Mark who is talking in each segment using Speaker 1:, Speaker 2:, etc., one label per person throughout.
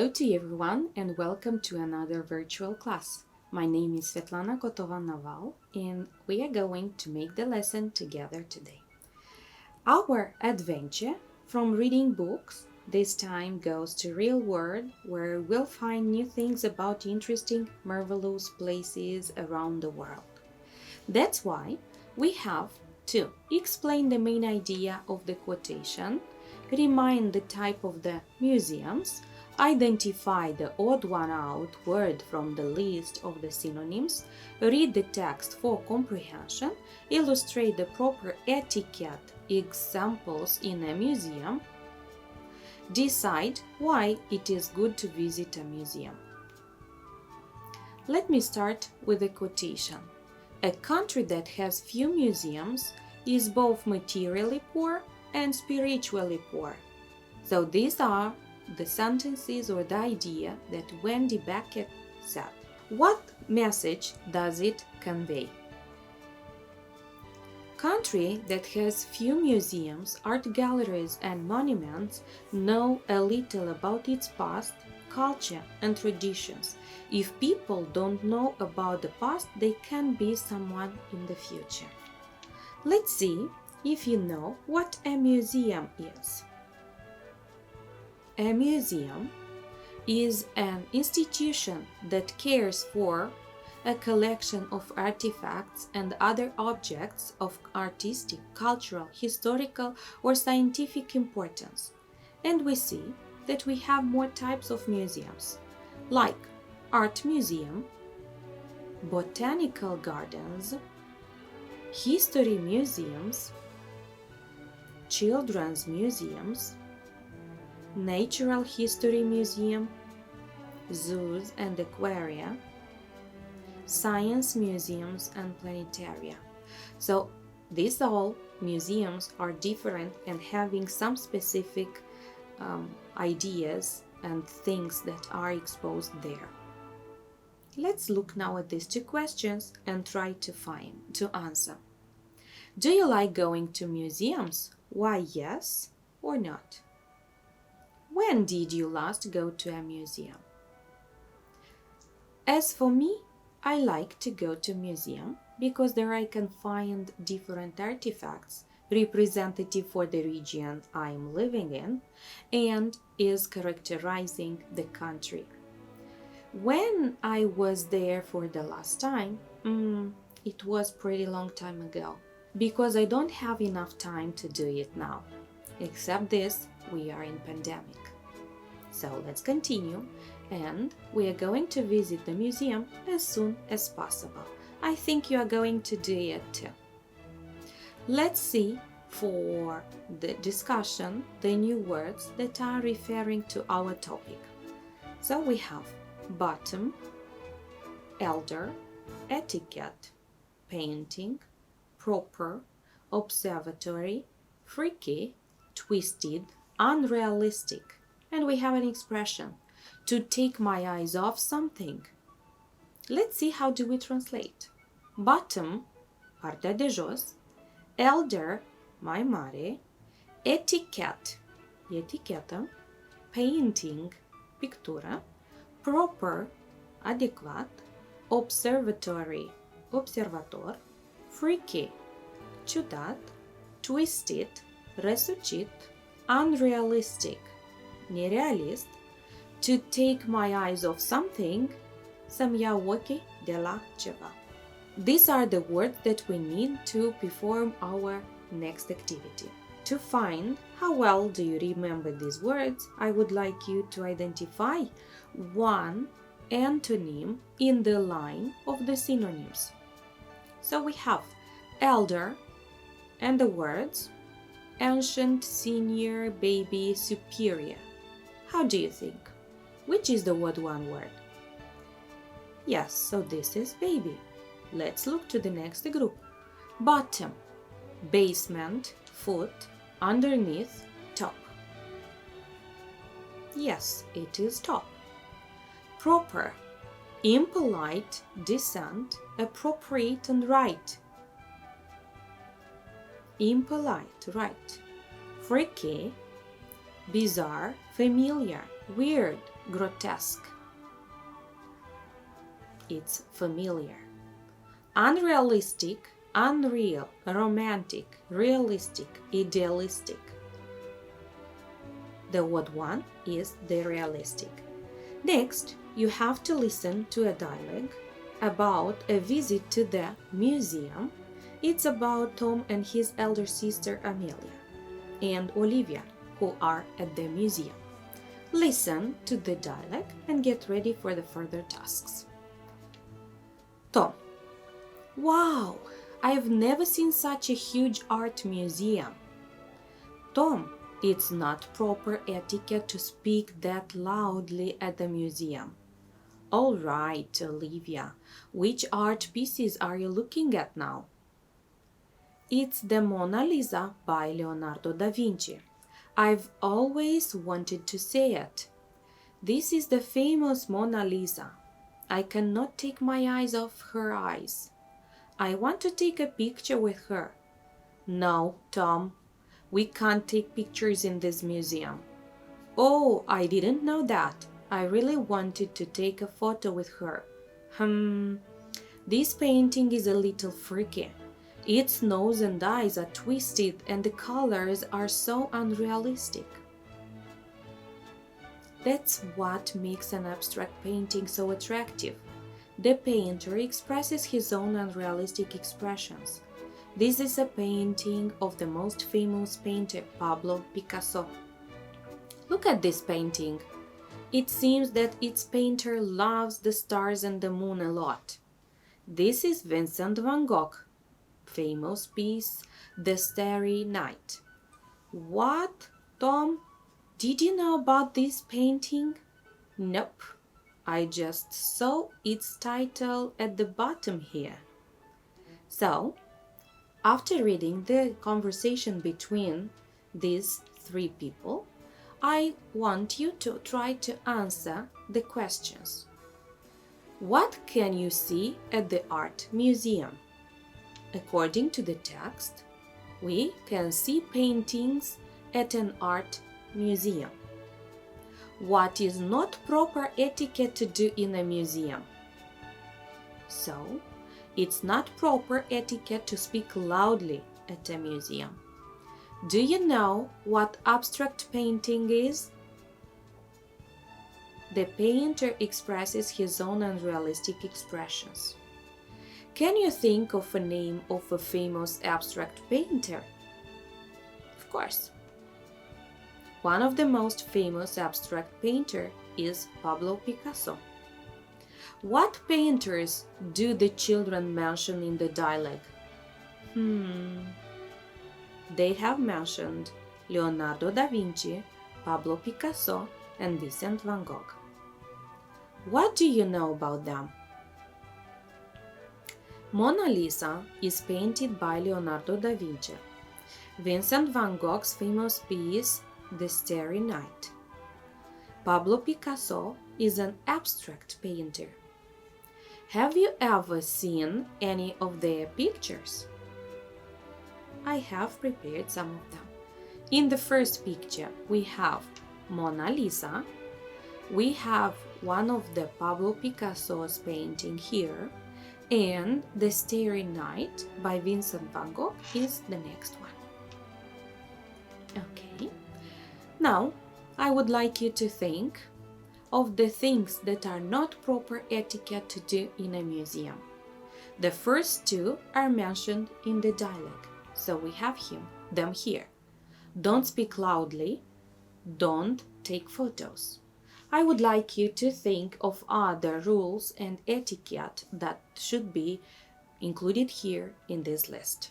Speaker 1: Hello to everyone and welcome to another virtual class. My name is Svetlana Cotovan-Naval and we are going to make the lesson together today. Our adventure from reading books this time goes to real world where we'll find new things about interesting, marvelous places around the world. That's why we have to explain the main idea of the quotation, remind the type of the museums, identify the odd one out word from the list of the synonyms, read the text for comprehension, illustrate the proper etiquette examples in a museum, decide why it is good to visit a museum. Let me start with a quotation. A country that has few museums is both materially poor and spiritually poor. So these are the sentences or the idea that Wendy Beckett said. What message does it convey? Country that has few museums, art galleries and monuments know a little about its past, culture and traditions. If people don't know about the past, they can be someone in the future. Let's see if you know what a museum is. A museum is an institution that cares for a collection of artifacts and other objects of artistic, cultural, historical, or scientific importance. And we see that we have more types of museums, like art museum, botanical gardens, history museums, children's museums, natural history museum, zoos and aquaria, science museums and planetaria. So these all museums are different and having some specific ideas and things that are exposed there. Let's look now at these two questions and try to answer. Do you like going to museums? Why yes or not? When did you last go to a museum? As for me, I like to go to museum because there I can find different artifacts representative for the region I'm living in and is characterizing the country. When I was there for the last time, it was pretty long time ago because I don't have enough time to do it now. Except this, we are in pandemic. So let's continue and we are going to visit the museum as soon as possible. I think you are going to do it too. Let's see for the discussion the new words that are referring to our topic. So we have bottom, elder, etiquette, painting, proper, observatory, freaky, twisted, unrealistic. And we have an expression, to take my eyes off something. Let's see how do we translate. Bottom, partea de jos, elder, mai mare, etiquette, etichetă, painting, pictură, proper, adecvat, observatory, observator, freaky, ciudat, twisted, răsucit, unrealistic, nerealist, to take my eyes off something, să-mi iau ochii de la ceva. These are the words that we need to perform our next activity. To find how well do you remember these words, I would like you to identify one antonym in the line of the synonyms. So we have elder and the words ancient, senior, baby, superior. How do you think? Which is the odd one word? Yes, so this is baby. Let's look to the next group. Bottom, basement, foot, underneath, top. Yes, it is top. Proper, impolite, decent, appropriate and right. Impolite, right. Freaky, bizarre, familiar, weird, grotesque. It's familiar. Unrealistic, unreal, romantic, realistic, idealistic. The odd one is the realistic. Next, you have to listen to a dialogue about a visit to the museum. It's about Tom and his elder sister Amelia and Olivia, who are at the museum. Listen to the dialogue and get ready for the further tasks. Tom: Wow! I've never seen such a huge art museum. Tom: It's not proper etiquette to speak that loudly at the museum. All right, Olivia, which art pieces are you looking at now? It's the Mona Lisa by Leonardo da Vinci. I've always wanted to see it. This is the famous Mona Lisa. I cannot take my eyes off her eyes. I want to take a picture with her. No, Tom, we can't take pictures in this museum. Oh, I didn't know that. I really wanted to take a photo with her. This painting is a little freaky. Its nose and eyes are twisted and the colors are so unrealistic. That's what makes an abstract painting so attractive. The painter expresses his own unrealistic expressions. This is a painting of the most famous painter, Pablo Picasso. Look at this painting. It seems that its painter loves the stars and the moon a lot. This is Vincent van Gogh, famous piece, The Starry Night. What, Tom? Did you know about this painting? Nope. I just saw its title at the bottom here. So, after reading the conversation between these three people, I want you to try to answer the questions. What can you see at the art museum? According to the text, we can see paintings at an art museum. What is not proper etiquette to do in a museum? So, it's not proper etiquette to speak loudly at a museum. Do you know what abstract painting is? The painter expresses his own unrealistic expressions. Can you think of a name of a famous abstract painter? Of course. One of the most famous abstract painters is Pablo Picasso. What painters do the children mention in the dialogue? They have mentioned Leonardo da Vinci, Pablo Picasso, and Vincent van Gogh. What do you know about them? Mona Lisa is painted by Leonardo da Vinci. Vincent van Gogh's famous piece, The Starry Night. Pablo Picasso is an abstract painter. Have you ever seen any of their pictures? I have prepared some of them. In the first picture, we have Mona Lisa. We have one of the Pablo Picasso's painting here, and The Starry Night by Vincent van Gogh is the next one. Okay. Now, I would like you to think of the things that are not proper etiquette to do in a museum. The first two are mentioned in the dialogue, so we have them here. Don't speak loudly. Don't take photos. I would like you to think of other rules and etiquette that should be included here in this list.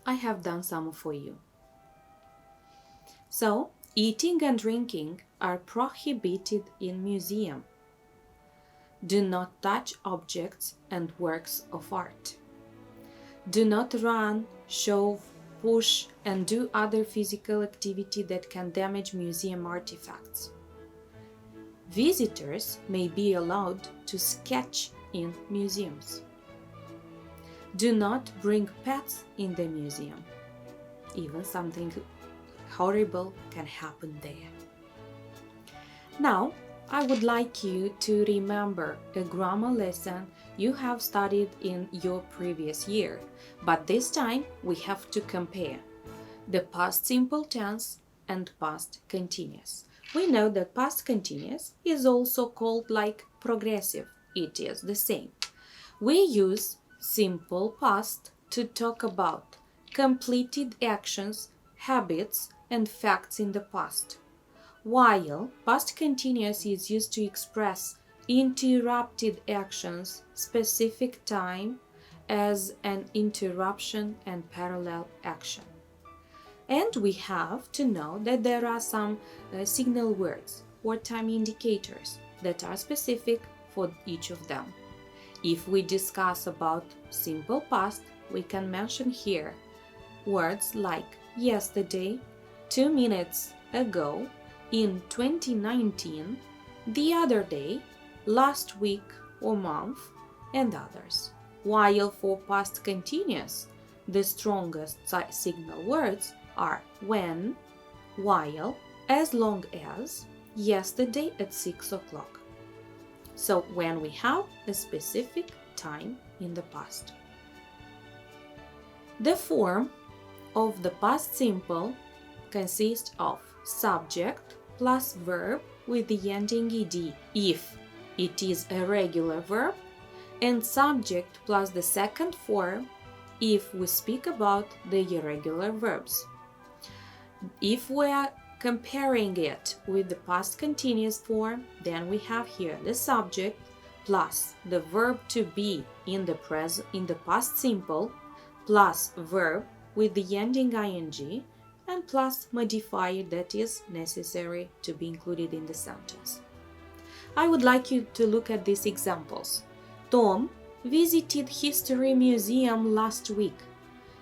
Speaker 1: I have done some for you. So, eating and drinking are prohibited in museum. Do not touch objects and works of art. Do not run, shove, push, and do other physical activity that can damage museum artifacts. Visitors may be allowed to sketch in museums. Do not bring pets in the museum. Even something horrible can happen there. Now, I would like you to remember a grammar lesson you have studied in your previous year, but this time we have to compare the past simple tense and past continuous. We know that past continuous is also called like progressive. It is the same. We use simple past to talk about completed actions, habits, and facts in the past, while past continuous is used to express interrupted actions, specific time as an interruption and parallel action. And we have to know that there are some signal words or time indicators that are specific for each of them. If we discuss about simple past, we can mention here words like yesterday, 2 minutes ago, in 2019, the other day, last week or month, and others. While for past continuous, the strongest signal words are when, while, as long as, yesterday at 6 o'clock. So when we have a specific time in the past. The form of the past simple consists of subject plus verb with the ending ed if it is a regular verb, and subject plus the second form if we speak about the irregular verbs. If we are comparing it with the past continuous form, then we have here the subject plus the verb to be in the past simple plus verb with the ending ing and plus modifier that is necessary to be included in the sentence. I would like you to look at these examples. Tom visited History Museum last week.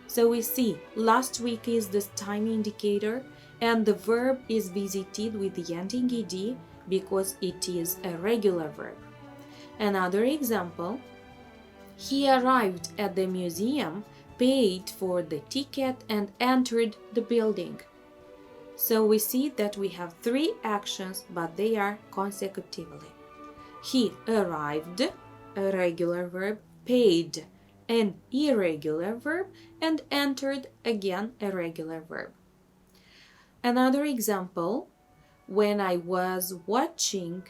Speaker 1: So we see last week is the time indicator and the verb is visited with the ending ed because it is a regular verb. Another example, he arrived at the museum, paid for the ticket and entered the building. So we see that we have 3 actions, but they are consecutively. He arrived, a regular verb, paid, an irregular verb, and entered, again, a regular verb. Another example, when I was watching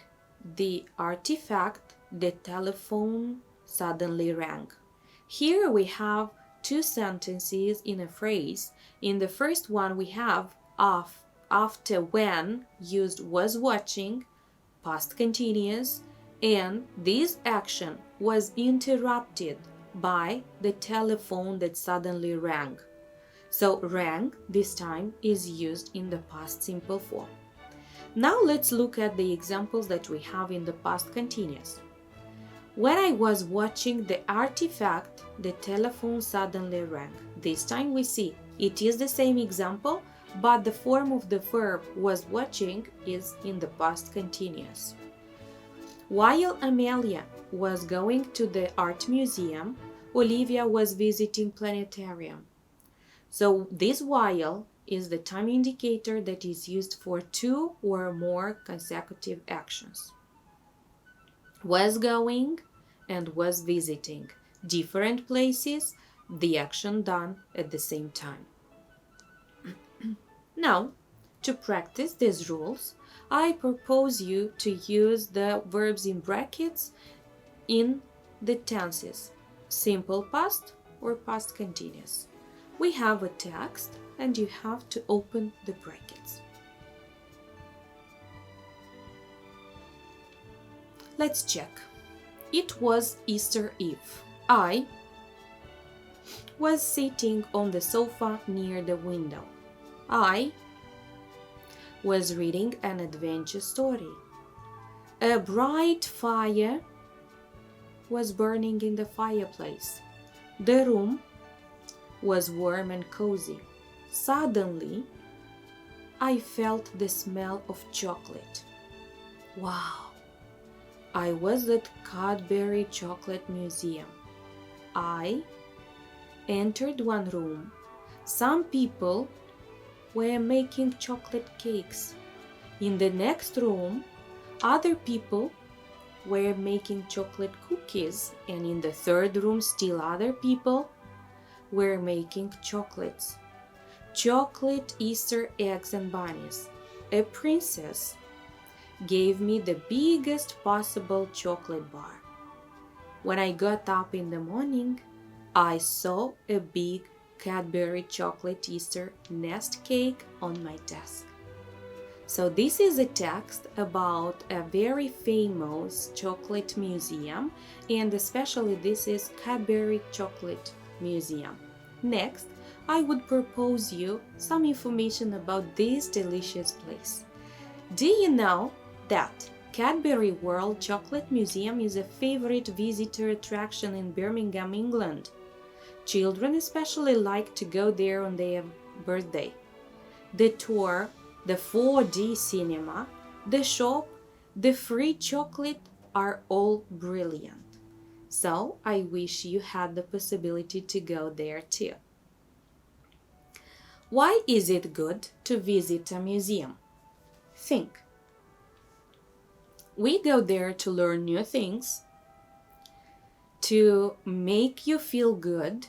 Speaker 1: the artifact, the telephone suddenly rang. Here we have 2 sentences in a phrase. In the first one we have after when used was watching, past continuous, and this action was interrupted by the telephone that suddenly rang. So rang this time is used in the past simple form. Now let's look at the examples that we have in the past continuous. When I was watching the artifact, the telephone suddenly rang. This time we see it is the same example, but the form of the verb was watching is in the past continuous. While Amelia was going to the art museum, Olivia was visiting planetarium. So this while is the time indicator that is used for 2 or more consecutive actions. Was going and was visiting. Different places, the action done at the same time. Now, to practice these rules, I propose you to use the verbs in brackets in the tenses, simple past or past continuous. We have a text and you have to open the brackets. Let's check. It was Easter Eve. I was sitting on the sofa near the window. I was reading an adventure story. A bright fire was burning in the fireplace. The room was warm and cozy. Suddenly, I felt the smell of chocolate. Wow! I was at Cadbury Chocolate Museum. I entered one room. Some people were making chocolate cakes. In the next room, Other people were making chocolate cookies, and in the third room still other people were making chocolates. Chocolate Easter eggs and bunnies. A princess gave me the biggest possible chocolate bar. When I got up in the morning, I saw a big Cadbury chocolate Easter nest cake on my desk. So this is a text about a very famous chocolate museum, and especially this is Cadbury Chocolate Museum. Next, I would propose you some information about this delicious place. Do you know that Cadbury World Chocolate Museum is a favorite visitor attraction in Birmingham, England? Children especially like to go there on their birthday. The tour, the 4D cinema, the shop, the free chocolate are all brilliant. So I wish you had the possibility to go there too. Why is it good to visit a museum? Think. We go there to learn new things, to make you feel good.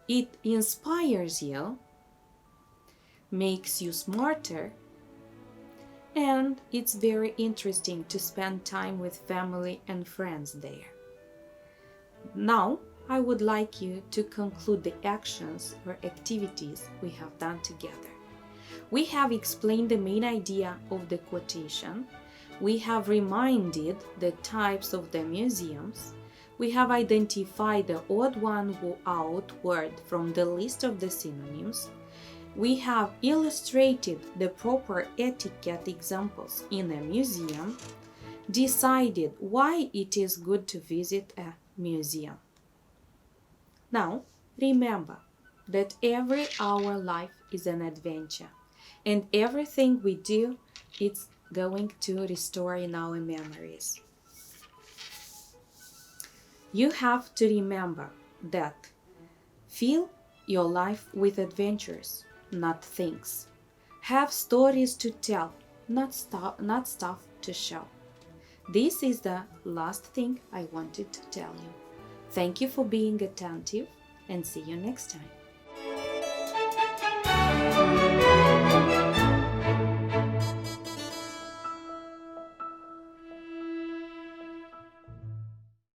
Speaker 1: It inspires you, makes you smarter, and it's very interesting to spend time with family and friends there. Now, I would like you to conclude the actions or activities we have done together. We have explained the main idea of the quotation. We have reminded the types of the museums. We have identified the odd one out word from the list of the synonyms. We have illustrated the proper etiquette examples in a museum, decided why it is good to visit a museum. Now, remember that every our life is an adventure, and everything we do is going to restore in our memories. You have to remember that fill your life with adventures, not things. Have stories to tell, not stuff to show. This is the last thing I wanted to tell you. Thank you for being attentive, and see you next time.